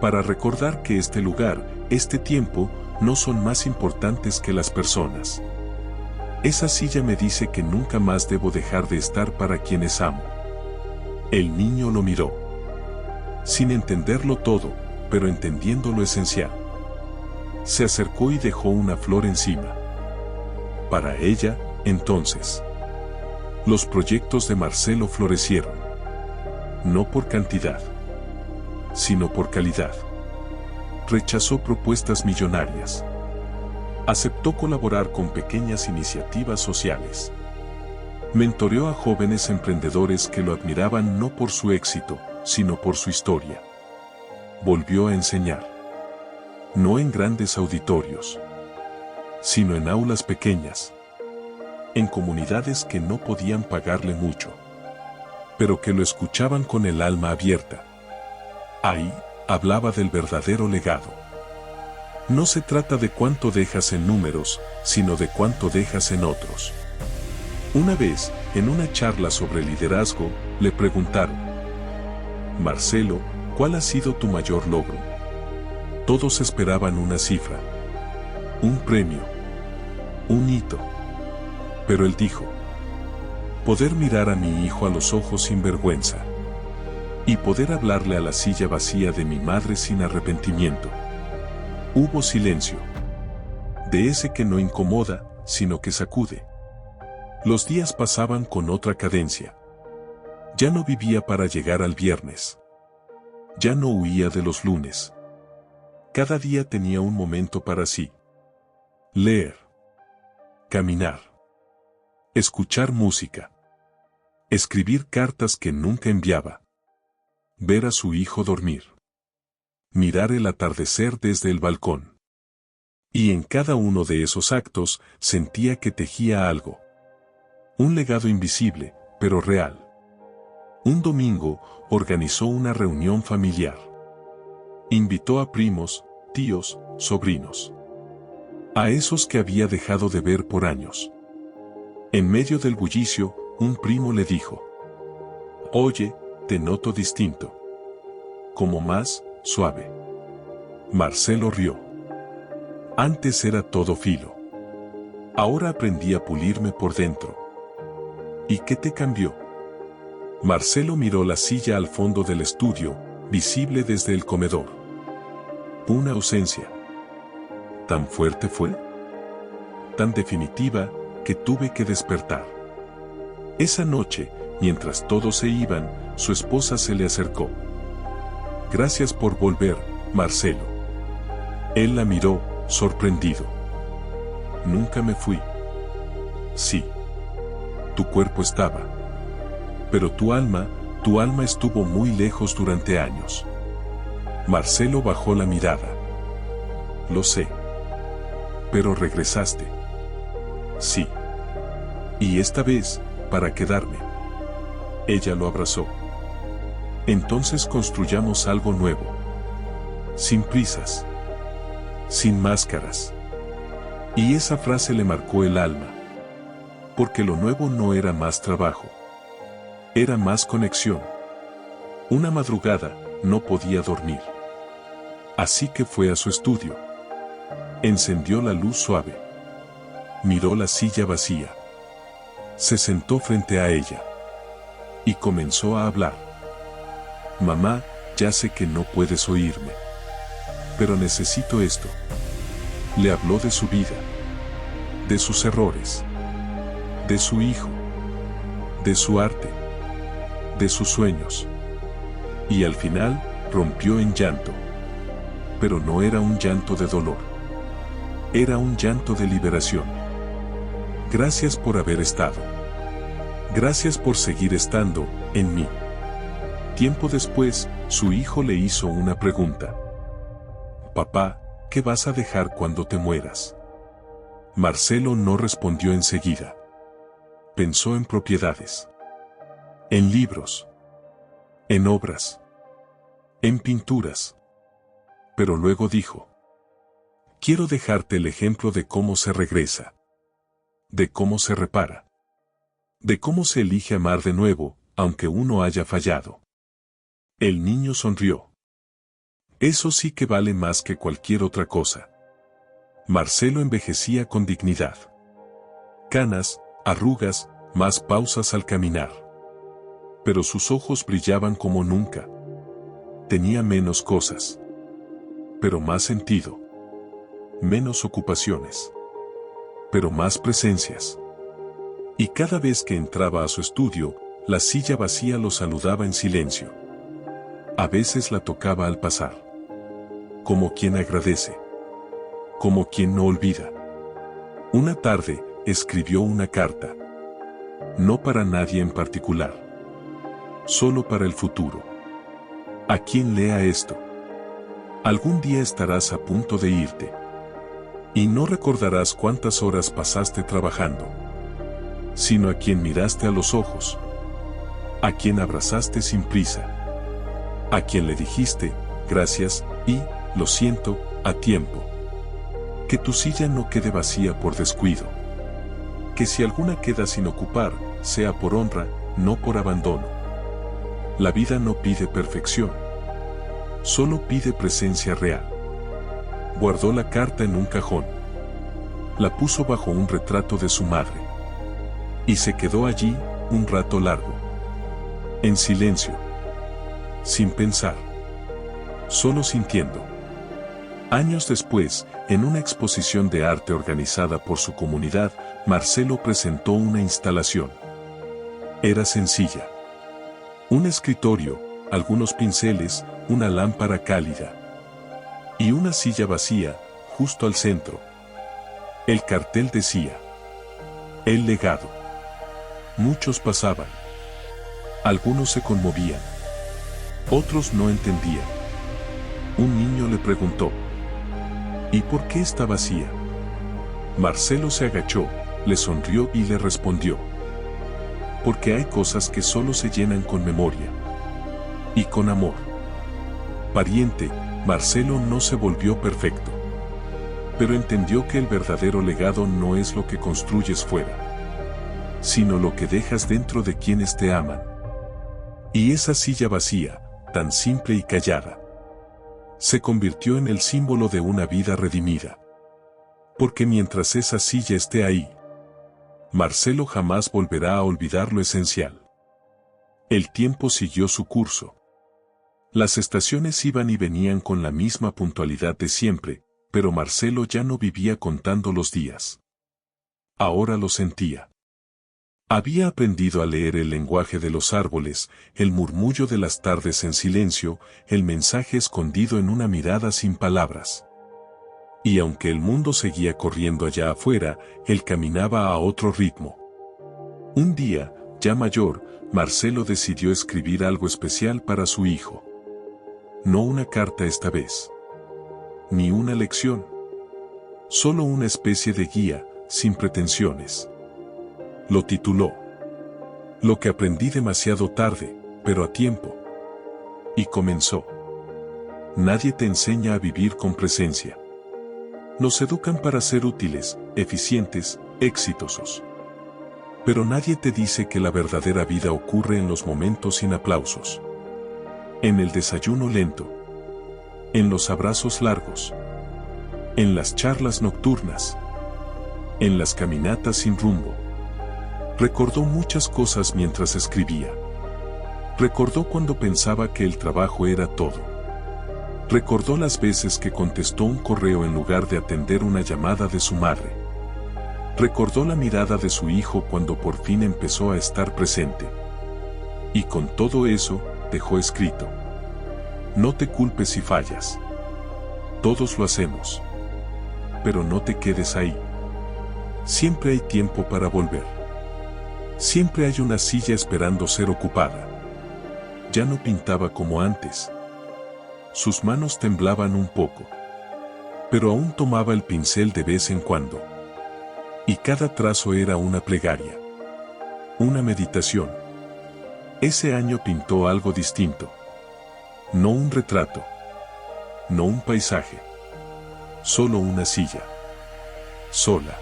Para recordar que este lugar, este tiempo, no son más importantes que las personas. Esa silla me dice que nunca más debo dejar de estar para quienes amo. El niño lo miró. Sin entenderlo todo, pero entendiendo lo esencial. Se acercó y dejó una flor encima. Para ella, entonces. Los proyectos de Marcelo florecieron. No por cantidad, sino por calidad. Rechazó propuestas millonarias. Aceptó colaborar con pequeñas iniciativas sociales. Mentoreó a jóvenes emprendedores que lo admiraban no por su éxito, sino por su historia. Volvió a enseñar. No en grandes auditorios, sino en aulas pequeñas. En comunidades que no podían pagarle mucho, pero que lo escuchaban con el alma abierta. Ahí, hablaba del verdadero legado. No se trata de cuánto dejas en números, sino de cuánto dejas en otros. Una vez, en una charla sobre liderazgo, le preguntaron: Marcelo, ¿cuál ha sido tu mayor logro? Todos esperaban una cifra, un premio, un hito. Pero él dijo: poder mirar a mi hijo a los ojos sin vergüenza. Y poder hablarle a la silla vacía de mi madre sin arrepentimiento. Hubo silencio. De ese que no incomoda, sino que sacude. Los días pasaban con otra cadencia. Ya no vivía para llegar al viernes. Ya no huía de los lunes. Cada día tenía un momento para sí. Leer. Caminar. Escuchar música. Escribir cartas que nunca enviaba. Ver a su hijo dormir. Mirar el atardecer desde el balcón. Y en cada uno de esos actos sentía que tejía algo. Un legado invisible, pero real. Un domingo, organizó una reunión familiar. Invitó a primos, tíos, sobrinos. A esos que había dejado de ver por años. En medio del bullicio, un primo le dijo: Oye, te noto distinto. Como más suave. Marcelo rió. Antes era todo filo. Ahora aprendí a pulirme por dentro. ¿Y qué te cambió? Marcelo miró la silla al fondo del estudio, visible desde el comedor. Una ausencia. ¿Tan fuerte fue? Tan definitiva, que tuve que despertar. Esa noche, mientras todos se iban, su esposa se le acercó. Gracias por volver, Marcelo. Él la miró, sorprendido. Nunca me fui. Sí. Tu cuerpo estaba. Pero tu alma estuvo muy lejos durante años. Marcelo bajó la mirada. Lo sé. Pero regresaste. Sí. Y esta vez, para quedarme. Ella lo abrazó. Entonces construyamos algo nuevo. Sin prisas. Sin máscaras. Y esa frase le marcó el alma. Porque lo nuevo no era más trabajo. Era más conexión. Una madrugada, no podía dormir. Así que fue a su estudio. Encendió la luz suave. Miró la silla vacía. Se sentó frente a ella. Y comenzó a hablar. Mamá, ya sé que no puedes oírme. Pero necesito esto. Le habló de su vida. De sus errores. De su hijo. De su arte. De sus sueños. Y al final, rompió en llanto. Pero no era un llanto de dolor. Era un llanto de liberación. Gracias por haber estado. Gracias por seguir estando en mí. Tiempo después, su hijo le hizo una pregunta. Papá, ¿qué vas a dejar cuando te mueras? Marcelo no respondió enseguida. Pensó en propiedades. En libros. En obras. En pinturas. Pero luego dijo. Quiero dejarte el ejemplo de cómo se regresa. De cómo se repara. De cómo se elige amar de nuevo, aunque uno haya fallado. El niño sonrió. Eso sí que vale más que cualquier otra cosa. Marcelo envejecía con dignidad. Canas, arrugas, más pausas al caminar. Pero sus ojos brillaban como nunca. Tenía menos cosas. Pero más sentido. Menos ocupaciones. Pero más presencias. Y cada vez que entraba a su estudio, la silla vacía lo saludaba en silencio. A veces la tocaba al pasar. Como quien agradece. Como quien no olvida. Una tarde, escribió una carta. No para nadie en particular. Solo para el futuro. A quien lea esto. Algún día estarás a punto de irte. Y no recordarás cuántas horas pasaste trabajando. Sino a quien miraste a los ojos. A quien abrazaste sin prisa. A quien le dijiste, gracias, y, lo siento, a tiempo. Que tu silla no quede vacía por descuido. Que si alguna queda sin ocupar, sea por honra, no por abandono. La vida no pide perfección. Solo pide presencia real. Guardó la carta en un cajón. La puso bajo un retrato de su madre. Y se quedó allí, un rato largo. En silencio. Sin pensar. Solo sintiendo. Años después, en una exposición de arte organizada por su comunidad, Marcelo presentó una instalación. Era sencilla. Un escritorio, algunos pinceles, una lámpara cálida. Y una silla vacía, justo al centro. El cartel decía. El legado. Muchos pasaban. Algunos se conmovían. Otros no entendían. Un niño le preguntó. ¿Y por qué está vacía? Marcelo se agachó, le sonrió y le respondió. Porque hay cosas que solo se llenan con memoria. Y con amor. Pariente, Marcelo no se volvió perfecto. Pero entendió que el verdadero legado no es lo que construyes fuera, sino lo que dejas dentro de quienes te aman. Y esa silla vacía, tan simple y callada, se convirtió en el símbolo de una vida redimida. Porque mientras esa silla esté ahí, Marcelo jamás volverá a olvidar lo esencial. El tiempo siguió su curso. Las estaciones iban y venían con la misma puntualidad de siempre, pero Marcelo ya no vivía contando los días. Ahora lo sentía. Había aprendido a leer el lenguaje de los árboles, el murmullo de las tardes en silencio, el mensaje escondido en una mirada sin palabras. Y aunque el mundo seguía corriendo allá afuera, él caminaba a otro ritmo. Un día, ya mayor, Marcelo decidió escribir algo especial para su hijo. No una carta esta vez. Ni una lección. Solo una especie de guía, sin pretensiones. Lo tituló Lo que aprendí demasiado tarde, pero a tiempo. Y comenzó. Nadie te enseña a vivir con presencia. Nos educan para ser útiles, eficientes, exitosos. Pero nadie te dice que la verdadera vida ocurre en los momentos sin aplausos. En el desayuno lento. En los abrazos largos. En las charlas nocturnas. En las caminatas sin rumbo. Recordó muchas cosas mientras escribía. Recordó cuando pensaba que el trabajo era todo. Recordó las veces que contestó un correo en lugar de atender una llamada de su madre. Recordó la mirada de su hijo cuando por fin empezó a estar presente. Y con todo eso, dejó escrito. No te culpes si fallas. Todos lo hacemos. Pero no te quedes ahí. Siempre hay tiempo para volver. Siempre hay una silla esperando ser ocupada. Ya no pintaba como antes. Sus manos temblaban un poco. Pero aún tomaba el pincel de vez en cuando. Y cada trazo era una plegaria. Una meditación. Ese año pintó algo distinto. No un retrato. No un paisaje. Solo una silla. Sola.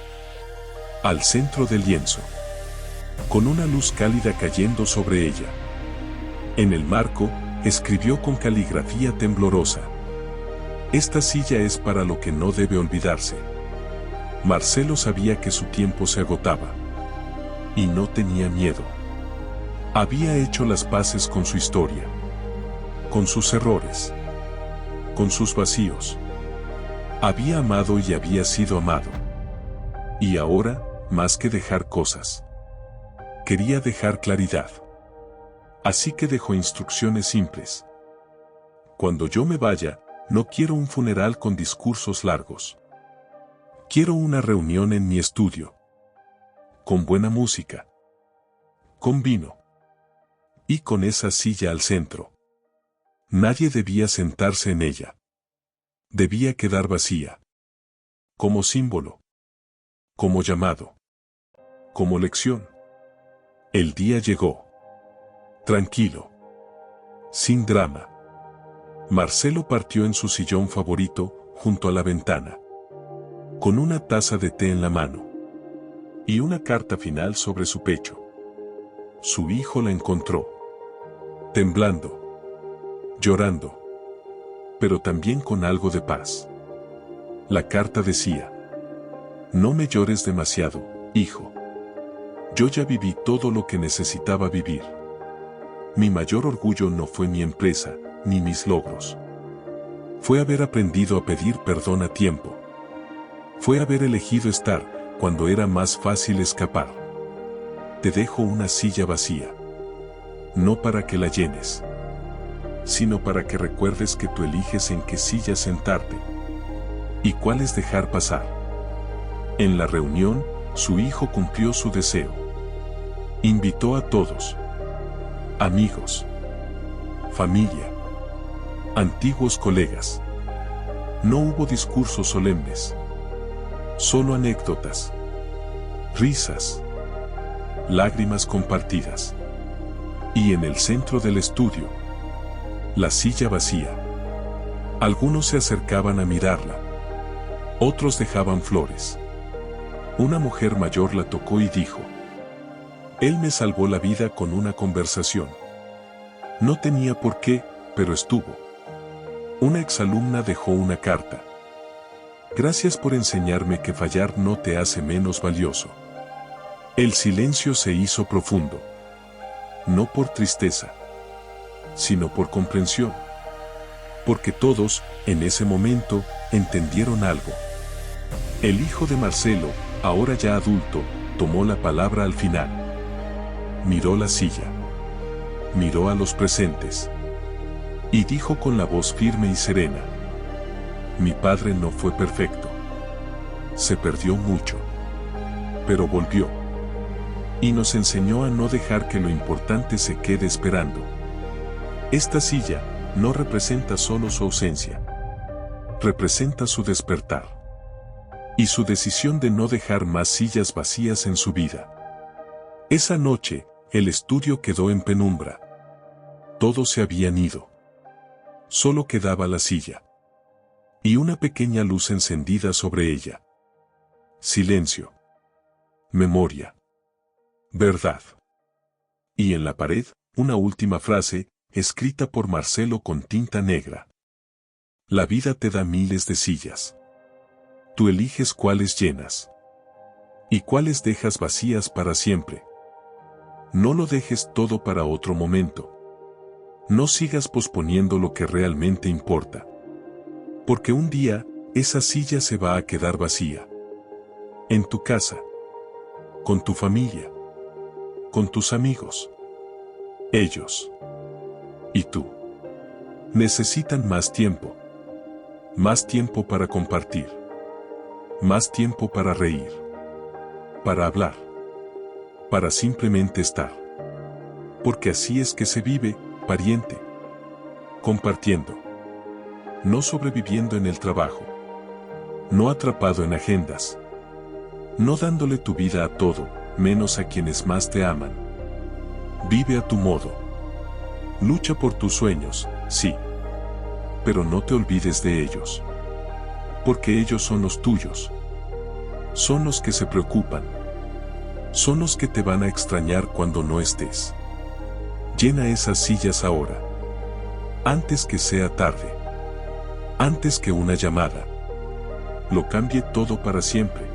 Al centro del lienzo. Con una luz cálida cayendo sobre ella. En el marco, escribió con caligrafía temblorosa. Esta silla es para lo que no debe olvidarse. Marcelo sabía que su tiempo se agotaba. Y no tenía miedo. Había hecho las paces con su historia. Con sus errores. Con sus vacíos. Había amado y había sido amado. Y ahora, más que dejar cosas, quería dejar claridad. Así que dejó instrucciones simples. Cuando yo me vaya, no quiero un funeral con discursos largos. Quiero una reunión en mi estudio. Con buena música. Con vino. Y con esa silla al centro. Nadie debía sentarse en ella. Debía quedar vacía. Como símbolo. Como llamado. Como lección. El día llegó. Tranquilo. Sin drama. Marcelo partió en su sillón favorito, junto a la ventana. Con una taza de té en la mano. Y una carta final sobre su pecho. Su hijo la encontró. Temblando. Llorando. Pero también con algo de paz. La carta decía: no me llores demasiado, hijo. Yo ya viví todo lo que necesitaba vivir. Mi mayor orgullo no fue mi empresa, ni mis logros. Fue haber aprendido a pedir perdón a tiempo. Fue haber elegido estar cuando era más fácil escapar. Te dejo una silla vacía. No para que la llenes, sino para que recuerdes que tú eliges en qué silla sentarte y cuál es dejar pasar. En la reunión, su hijo cumplió su deseo. Invitó a todos. Amigos. Familia. Antiguos colegas. No hubo discursos solemnes. Solo anécdotas. Risas. Lágrimas compartidas. Y en el centro del estudio, la silla vacía. Algunos se acercaban a mirarla. Otros dejaban flores. Una mujer mayor la tocó y dijo: él me salvó la vida con una conversación. No tenía por qué, pero estuvo. Una exalumna dejó una carta. Gracias por enseñarme que fallar no te hace menos valioso. El silencio se hizo profundo. No por tristeza, sino por comprensión. Porque todos, en ese momento, entendieron algo. El hijo de Marcelo, ahora ya adulto, tomó la palabra al final. Miró la silla. Miró a los presentes. Y dijo con la voz firme y serena: mi padre no fue perfecto. Se perdió mucho. Pero volvió. Y nos enseñó a no dejar que lo importante se quede esperando. Esta silla, no representa solo su ausencia. Representa su despertar. Y su decisión de no dejar más sillas vacías en su vida. Esa noche, el estudio quedó en penumbra. Todos se habían ido. Solo quedaba la silla. Y una pequeña luz encendida sobre ella. Silencio. Memoria. Verdad. Y en la pared, una última frase, escrita por Marcelo con tinta negra. La vida te da miles de sillas. Tú eliges cuáles llenas. Y cuáles dejas vacías para siempre. No lo dejes todo para otro momento. No sigas posponiendo lo que realmente importa. Porque un día, esa silla se va a quedar vacía. En tu casa. Con tu familia. Con tus amigos. Ellos. Y tú. Necesitan más tiempo. Más tiempo para compartir. Más tiempo para reír. Para hablar. Para simplemente estar. Porque así es que se vive, pariente. Compartiendo. No sobreviviendo en el trabajo. No atrapado en agendas. No dándole tu vida a todo, menos a quienes más te aman. Vive a tu modo. Lucha por tus sueños, sí. Pero no te olvides de ellos. Porque ellos son los tuyos. Son los que se preocupan. Son los que te van a extrañar cuando no estés. Llena esas sillas ahora. Antes que sea tarde. Antes que una llamada lo cambie todo para siempre.